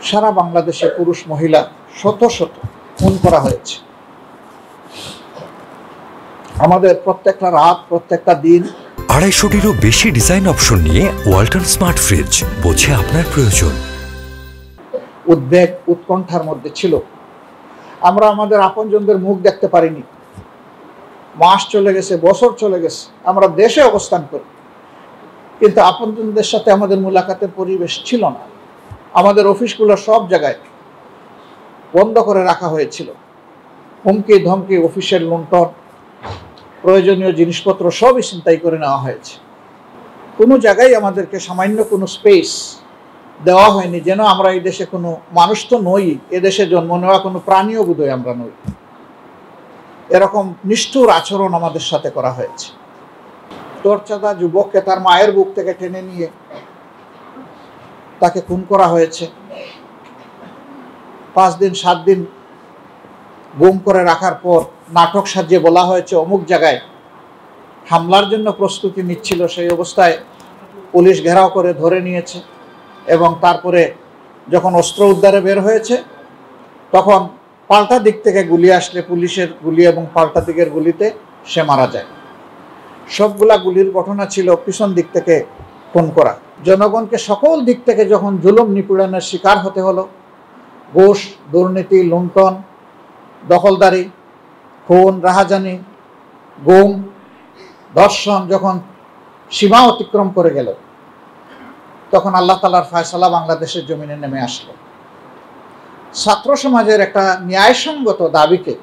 সারা বাংলাদেশে পুরুষ মহিলা শত শত খুন করা হয়েছে। আমাদের প্রত্যেকটা রাত, প্রত্যেকটা দিন 250-টিরও বেশি ডিজাইন অপশন নিয়ে ওয়ালটন স্মার্ট ফ্রিজ, বোঝে আপনার প্রয়োজন। উদ্বেগ, উৎকণ্ঠার মধ্যে ছিল। আমরা আমাদের আপনজনদের মুখ দেখতে পারিনি। মাস চলে গেছে, বছর চলে গেছে, আমরা দেশে অবস্থান করি, কিন্তু আপনজনদের সাথে আমাদের মুলাকাতের পরিবেশ ছিল না। আমাদের অফিসগুলো সব জায়গায় বন্ধ করে রাখা হয়েছিল। হুমকি ধমকি, অফিসের লুণ্ঠন, প্রয়োজনীয় জিনিসপত্র সবই ছিনতাই করে নেওয়া হয়েছে। কোনো জায়গায় আমাদেরকে সামান্য কোনো স্পেস দেওয়া হয়নি, যেন আমরা এই দেশে কোনো মানুষ তো নই, এদেশে জন্ম নেওয়া কোনো প্রাণীও বোধহয় আমরা নই। এরকম নিষ্ঠুর আচরণ আমাদের সাথে করা হয়েছে। তোরচাঁদা যুবককে তার মায়ের বুক থেকে টেনে নিয়ে তাকে খুন করা হয়েছে। 5 দিন 7 দিন গুম করে রাখার পর নাটক সাজিয়ে বলা হয়েছে অমুক জায়গায় হামলার জন্য প্রস্তুতি নিচ্ছিল, সেই অবস্থায় পুলিশ ঘেরাও করে ধরে নিয়েছে এবং তারপরে যখন অস্ত্র উদ্ধারে বের হয়েছে তখন পাল্টা দিক থেকে গুলি আসলে পুলিশের গুলি এবং পাল্টা দিকের গুলিতে সে মারা যায়। সবগুলা গুলির ঘটনা ছিল পিছন দিক থেকে খুন করা। জনগণকে সকল দিক থেকে যখন জুলুম নিপীড়নের শিকার হতে হলো, ঘুষ, দুর্নীতি, লুণ্ঠন, দখলদারি, খুন, রাহাজানি, গুম, ধর্ষণ যখন সীমা অতিক্রম করে গেল, তখন আল্লাহ তাআলার ফয়সালা বাংলাদেশের জমিনে নেমে আসলো। ছাত্র সমাজের একটা ন্যায়সঙ্গত দাবিকে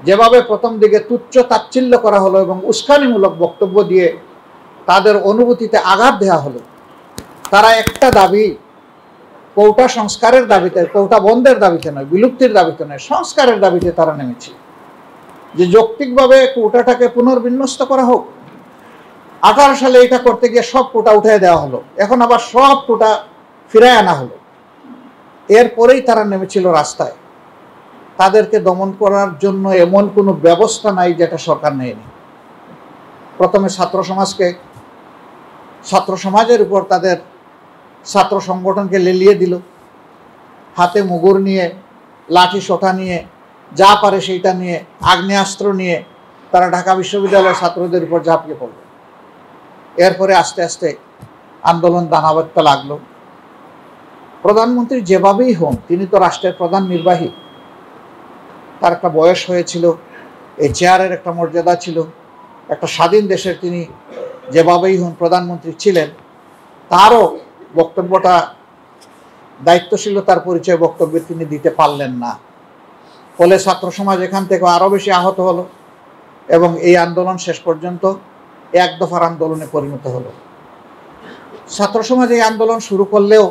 যেভাবে প্রথম দিকে তুচ্ছ তাচ্ছিল্য করা হলো এবং উস্কানিমূলক বক্তব্য দিয়ে তাদের অনুভূতিতে আঘাত দেওয়া হলো, তারা একটা দাবি, কোটা সংস্কারের দাবিতে, কোটা বন্ধের দাবিতে নয়, বিলুপ্তির দাবিতে নয়, সংস্কারের দাবিতে তারা নেমেছে। যে যৌক্তিকভাবে কোটাটাকে পুনর্বিন্যস্ত করা হোক। 18 সালে এটা করতে গিয়ে সব কোটা উঠিয়ে দেওয়া হলো, এখন আবার সব কোটা ফিরায় আনা হলো। এরপরেই তারা নেমেছিল রাস্তায়। তাদেরকে দমন করার জন্য এমন কোনো ব্যবস্থা নাই যেটা সরকার নেয়নি। প্রথমে ছাত্র সমাজের উপর তাদের ছাত্র সংগঠনকে লেলিয়ে দিল, হাতে মুগুর নিয়ে, লাঠি সোঁটা নিয়ে, যা পারে সেইটা নিয়ে, আগ্নেয়াস্ত্র নিয়ে তারা ঢাকা বিশ্ববিদ্যালয়ের ছাত্রদের উপর ঝাঁপিয়ে পড়ল। এরপরে আস্তে আস্তে আন্দোলন দানা বাঁধতে লাগলো। প্রধানমন্ত্রী যেভাবেই হন, তিনি তো রাষ্ট্রের প্রধান নির্বাহী, তার একটা বয়স হয়েছিল, এই চেয়ারের একটা মর্যাদা ছিল, একটা স্বাধীন দেশের তিনি যেভাবেই হন প্রধানমন্ত্রী ছিলেন, তারও বক্তব্যটা দায়িত্বশীলতার পরিচয় বক্তব্যে তিনি দিতে পারলেন না। ফলে ছাত্র সমাজ এখান থেকে আরও বেশি আহত হলো এবং এই আন্দোলন শেষ পর্যন্ত এক দফার আন্দোলনে পরিণত হলো। ছাত্র সমাজ এই আন্দোলন শুরু করলেও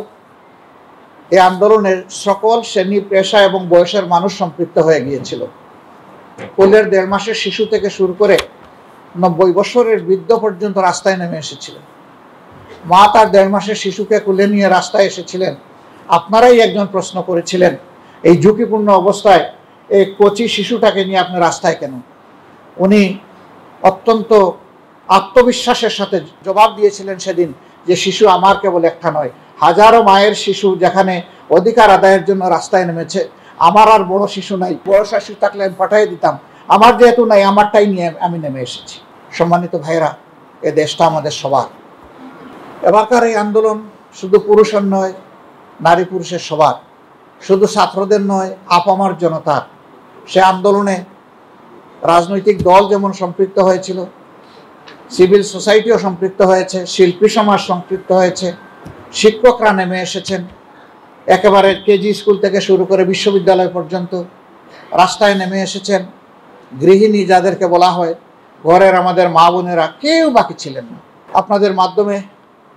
এই আন্দোলনের সকল শ্রেণী, পেশা এবং বয়সের মানুষ সম্পৃক্ত হয়ে গিয়েছিল। কোলের 1.5 মাসের শিশু থেকে শুরু করে 90 বছরের বৃদ্ধ পর্যন্ত রাস্তায় নেমে এসেছিলেন। মা তার 1.5 মাসের শিশুকে কোলে নিয়ে রাস্তায় এসেছিলেন। আপনারাই একজন প্রশ্ন করেছিলেন, এই ঝুঁকিপূর্ণ অবস্থায় এই কচি শিশুটাকে নিয়ে আপনি রাস্তায় কেন? উনি অত্যন্ত আত্মবিশ্বাসের সাথে জবাব দিয়েছিলেন সেদিন যে শিশু আমার কেবল একটা নয়, হাজারো মায়ের শিশু যেখানে অধিকার আদায়ের জন্য রাস্তায় নেমেছে। আমার আর বড় শিশু নাই, বড় শিশু থাকলে আমি পাঠিয়ে দিতাম, আমার যেহেতু নাই আমারটাই নিয়ে আমি নেমে এসেছি। সম্মানিত ভাইরা, এ দেশটা আমাদের সবার। এবারকার এই আন্দোলন শুধু পুরুষের নয়, নারী পুরুষের সবার, শুধু ছাত্রদের নয়, আপামার জনতার। সে আন্দোলনে রাজনৈতিক দল যেমন সম্পৃক্ত হয়েছিল, সিভিল সোসাইটিও সম্পৃক্ত হয়েছে, শিল্পী সমাজ সম্পৃক্ত হয়েছে, শিক্ষকরা নেমে এসেছেন, একেবারে কেজি স্কুল থেকে শুরু করে বিশ্ববিদ্যালয় পর্যন্ত রাস্তায় নেমে এসেছেন। গৃহিণী যাদেরকে বলা হয়, ঘরের আমাদের মা বোনেরা, কেউ বাকি ছিলেন না। আপনাদের মাধ্যমে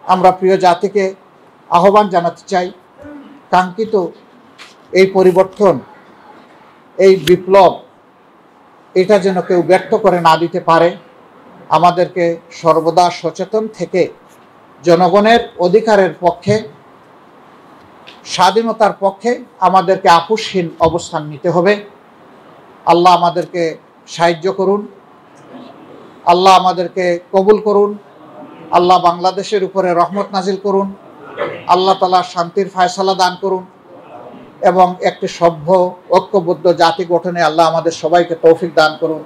আমরা প্রিয় জাতিকে আহ্বান জানাতে চাই, কাঙ্ক্ষিত এই পরিবর্তন, এই বিপ্লব, এটা যেন কেউ ব্যর্থ করে না দিতে পারে। আমাদেরকে সর্বদা সচেতন থেকে জনগণের অধিকারের পক্ষে, স্বাধীনতার পক্ষে আমাদেরকে আপোষহীন অবস্থান নিতে হবে। আল্লাহ আমাদেরকে সাহায্য করুন, আল্লাহ আমাদেরকে কবুল করুন, আল্লাহ বাংলাদেশের উপরে রহমত নাজিল করুন। আল্লাহ তাআলা শান্তির ফয়সালা দান করুন এবং একটি সভ্য ঐক্যবদ্ধ জাতি গঠনে আল্লাহ আমাদের সবাইকে তৌফিক দান করুন।